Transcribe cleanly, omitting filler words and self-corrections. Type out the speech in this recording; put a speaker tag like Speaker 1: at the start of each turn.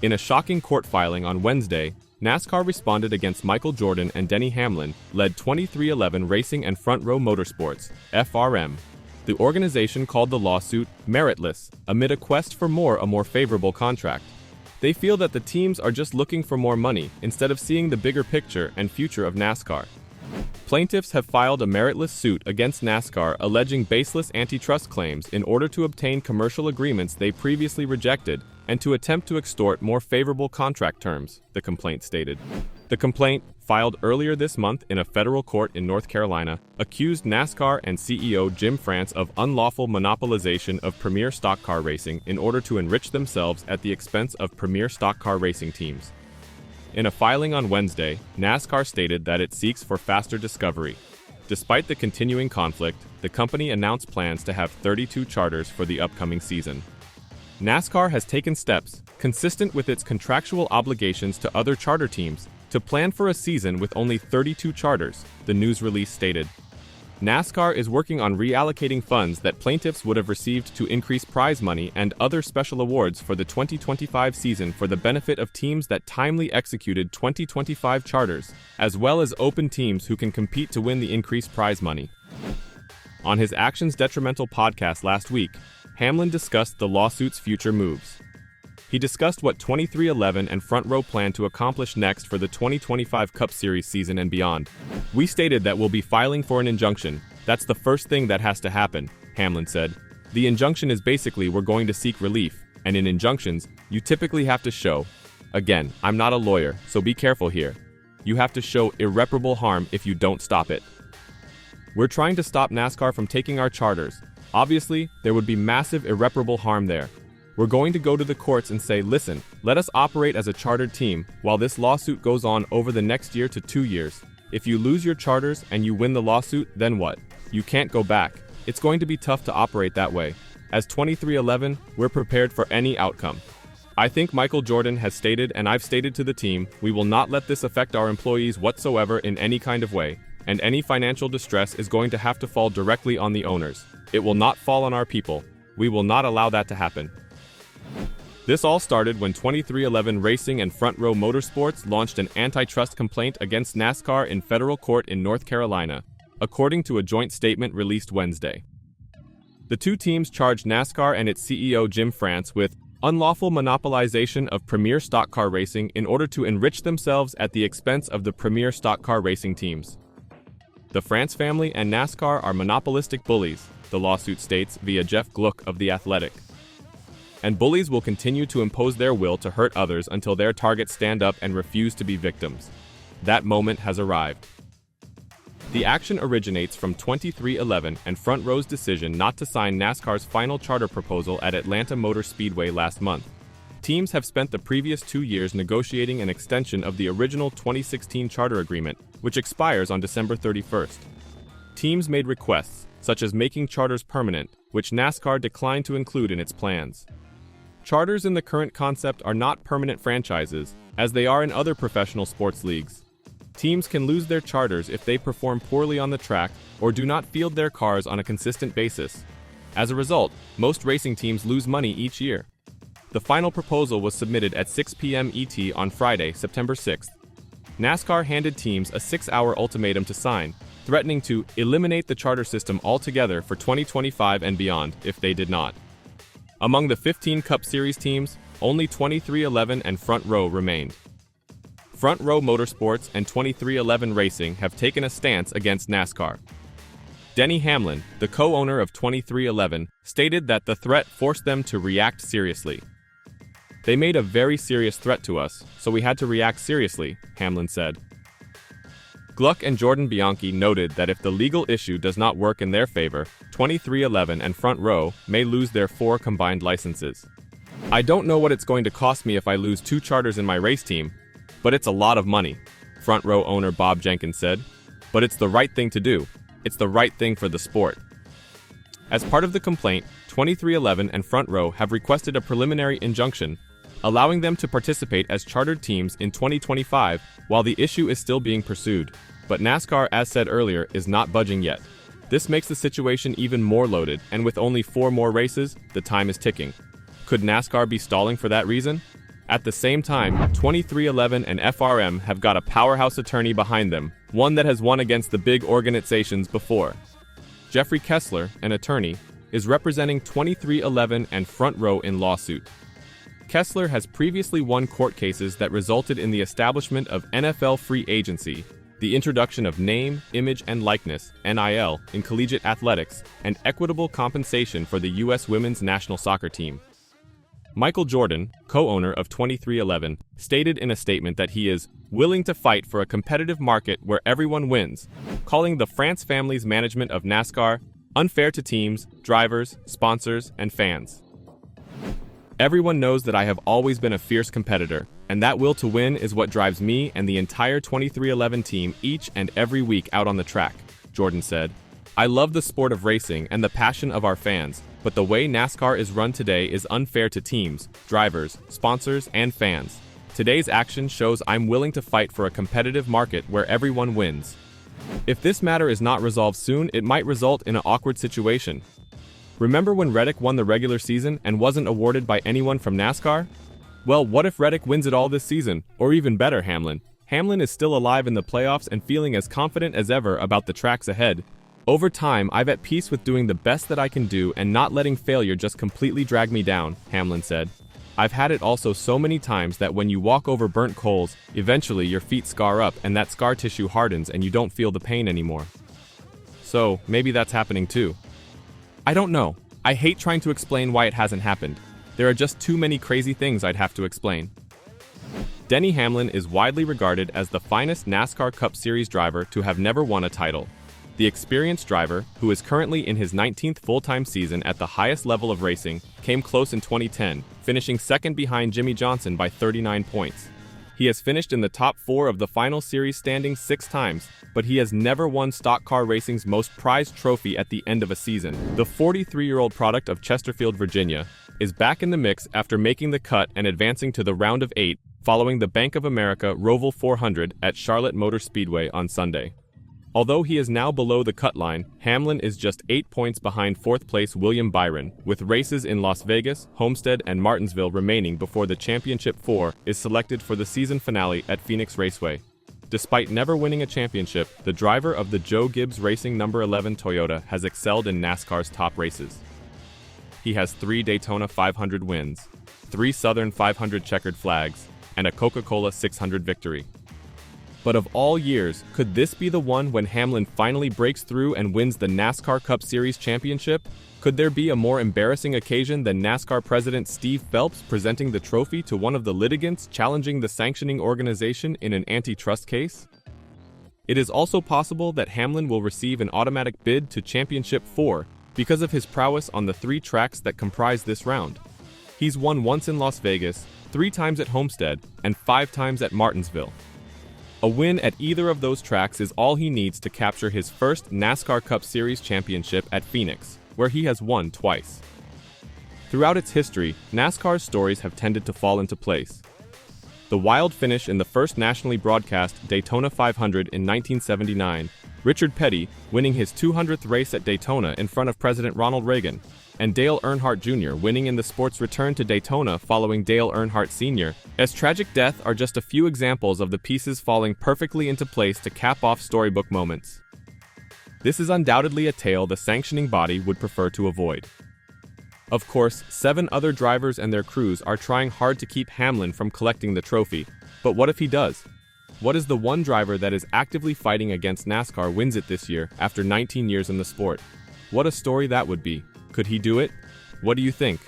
Speaker 1: In a shocking court filing on Wednesday, NASCAR responded against Michael Jordan and Denny Hamlin, led 2311 Racing and Front Row Motorsports, FRM. The organization called the lawsuit meritless, amid a quest for a more favorable contract. They feel that the teams are just looking for more money instead of seeing the bigger picture and future of NASCAR. Plaintiffs have filed a meritless suit against NASCAR alleging baseless antitrust claims in order to obtain commercial agreements they previously rejected and to attempt to extort more favorable contract terms, the complaint stated. The complaint, filed earlier this month in a federal court in North Carolina, accused NASCAR and CEO Jim France of unlawful monopolization of premier stock car racing in order to enrich themselves at the expense of premier stock car racing teams. In a filing on Wednesday, NASCAR stated that it seeks for faster discovery. Despite the continuing conflict, the company announced plans to have 32 charters for the upcoming season. NASCAR has taken steps, consistent with its contractual obligations to other charter teams, to plan for a season with only 32 charters, the news release stated. NASCAR is working on reallocating funds that plaintiffs would have received to increase prize money and other special awards for the 2025 season for the benefit of teams that timely executed 2025 charters, as well as open teams who can compete to win the increased prize money. On his Actions Detrimental podcast last week, Hamlin discussed the lawsuit's future moves. He discussed what 2311 and Front Row plan to accomplish next for the 2025 Cup Series season and beyond. "We stated that we'll be filing for an injunction. That's the first thing that has to happen," Hamlin said. "The injunction is basically we're going to seek relief, and in injunctions, you typically have to show. Again, I'm not a lawyer, so be careful here. You have to show irreparable harm if you don't stop it. We're trying to stop NASCAR from taking our charters. Obviously, there would be massive irreparable harm there. We're going to go to the courts and say, listen, let us operate as a chartered team while this lawsuit goes on over the next year to 2 years. If you lose your charters and you win the lawsuit, then what? You can't go back. It's going to be tough to operate that way. As 2311, we're prepared for any outcome. I think Michael Jordan has stated, and I've stated to the team, we will not let this affect our employees whatsoever in any kind of way, and any financial distress is going to have to fall directly on the owners. It will not fall on our people. We will not allow that to happen." This all started when 2311 Racing and Front Row Motorsports launched an antitrust complaint against NASCAR in federal court in North Carolina, according to a joint statement released Wednesday. The two teams charged NASCAR and its CEO Jim France with unlawful monopolization of premier stock car racing in order to enrich themselves at the expense of the premier stock car racing teams. The France family and NASCAR are monopolistic bullies, the lawsuit states via Jeff Gluck of The Athletic. And bullies will continue to impose their will to hurt others until their targets stand up and refuse to be victims. That moment has arrived. The action originates from 2311 and Front Row's decision not to sign NASCAR's final charter proposal at Atlanta Motor Speedway last month. Teams have spent the previous 2 years negotiating an extension of the original 2016 charter agreement, which expires on December 31st. Teams made requests, such as making charters permanent, which NASCAR declined to include in its plans. Charters in the current concept are not permanent franchises, as they are in other professional sports leagues. Teams can lose their charters if they perform poorly on the track or do not field their cars on a consistent basis. As a result, most racing teams lose money each year. The final proposal was submitted at 6 p.m. ET on Friday, September 6th. NASCAR handed teams a 6-hour ultimatum to sign, threatening to eliminate the charter system altogether for 2025 and beyond if they did not. Among the 15 Cup Series teams, only 2311 and Front Row remained. Front Row Motorsports and 2311 Racing have taken a stance against NASCAR. Denny Hamlin, the co-owner of 2311, stated that the threat forced them to react seriously. "They made a very serious threat to us, so we had to react seriously," Hamlin said. Gluck and Jordan Bianchi noted that if the legal issue does not work in their favor, 2311 and Front Row may lose their 4 combined licenses. "I don't know what it's going to cost me if I lose 2 charters in my race team, but it's a lot of money," Front Row owner Bob Jenkins said. "But it's the right thing to do. It's the right thing for the sport." As part of the complaint, 2311 and Front Row have requested a preliminary injunction, allowing them to participate as chartered teams in 2025 while the issue is still being pursued. But NASCAR, as said earlier, is not budging yet. This makes the situation even more loaded, and with only 4 more races, the time is ticking. Could NASCAR be stalling for that reason? At the same time, 23XI and FRM have got a powerhouse attorney behind them, one that has won against the big organizations before. Jeffrey Kessler, an attorney, is representing 23XI and Front Row in lawsuit. Kessler has previously won court cases that resulted in the establishment of NFL free agency, the introduction of name, image, and likeness (NIL) in collegiate athletics, and equitable compensation for the U.S. women's national soccer team. Michael Jordan, co-owner of 23XI, stated in a statement that he is willing to fight for a competitive market where everyone wins, calling the France family's management of NASCAR unfair to teams, drivers, sponsors, and fans. Everyone knows that I have always been a fierce competitor, and that will to win is what drives me and the entire 23XI team each and every week out on the track, Jordan said. I love the sport of racing and the passion of our fans, but the way NASCAR is run today is unfair to teams, drivers, sponsors, and fans. Today's action shows I'm willing to fight for a competitive market where everyone wins. If this matter is not resolved soon, it might result in an awkward situation. Remember when Reddick won the regular season and wasn't awarded by anyone from NASCAR? Well, what if Reddick wins it all this season? Or even better, Hamlin. Hamlin is still alive in the playoffs and feeling as confident as ever about the tracks ahead. Over time, I'm at peace with doing the best that I can do and not letting failure just completely drag me down, Hamlin said. I've had it also so many times that when you walk over burnt coals, eventually your feet scar up and that scar tissue hardens and you don't feel the pain anymore. So, maybe that's happening too. I don't know. I hate trying to explain why it hasn't happened. There are just too many crazy things I'd have to explain. Denny Hamlin is widely regarded as the finest NASCAR Cup Series driver to have never won a title. The experienced driver, who is currently in his 19th full-time season at the highest level of racing, came close in 2010, finishing second behind Jimmy Johnson by 39 points. He has finished in the top 4 of the final series standings 6 times, but he has never won stock car racing's most prized trophy at the end of a season. The 43-year-old product of Chesterfield, Virginia, is back in the mix after making the cut and advancing to the round of 8 following the Bank of America Roval 400 at Charlotte Motor Speedway on Sunday. Although he is now below the cut line, Hamlin is just 8 points behind 4th place William Byron, with races in Las Vegas, Homestead, and Martinsville remaining before the Championship 4 is selected for the season finale at Phoenix Raceway. Despite never winning a championship, the driver of the Joe Gibbs Racing No. 11 Toyota has excelled in NASCAR's top races. He has 3 Daytona 500 wins, 3 Southern 500 checkered flags, and a Coca-Cola 600 victory. But of all years, could this be the one when Hamlin finally breaks through and wins the NASCAR Cup Series championship? Could there be a more embarrassing occasion than NASCAR President Steve Phelps presenting the trophy to one of the litigants challenging the sanctioning organization in an antitrust case? It is also possible that Hamlin will receive an automatic bid to Championship 4 because of his prowess on the 3 tracks that comprise this round. He's won once in Las Vegas, 3 times at Homestead, and 5 times at Martinsville. A win at either of those tracks is all he needs to capture his first NASCAR Cup Series championship at Phoenix, where he has won twice. Throughout its history, NASCAR's stories have tended to fall into place. The wild finish in the first nationally broadcast Daytona 500 in 1979, Richard Petty winning his 200th race at Daytona in front of President Ronald Reagan, and Dale Earnhardt Jr. winning in the sport's return to Daytona following Dale Earnhardt Sr.'s tragic death are just a few examples of the pieces falling perfectly into place to cap off storybook moments. This is undoubtedly a tale the sanctioning body would prefer to avoid. Of course, 7 other drivers and their crews are trying hard to keep Hamlin from collecting the trophy, but what if he does? What is the one driver that is actively fighting against NASCAR wins it this year after 19 years in the sport? What a story that would be. Could he do it? What do you think?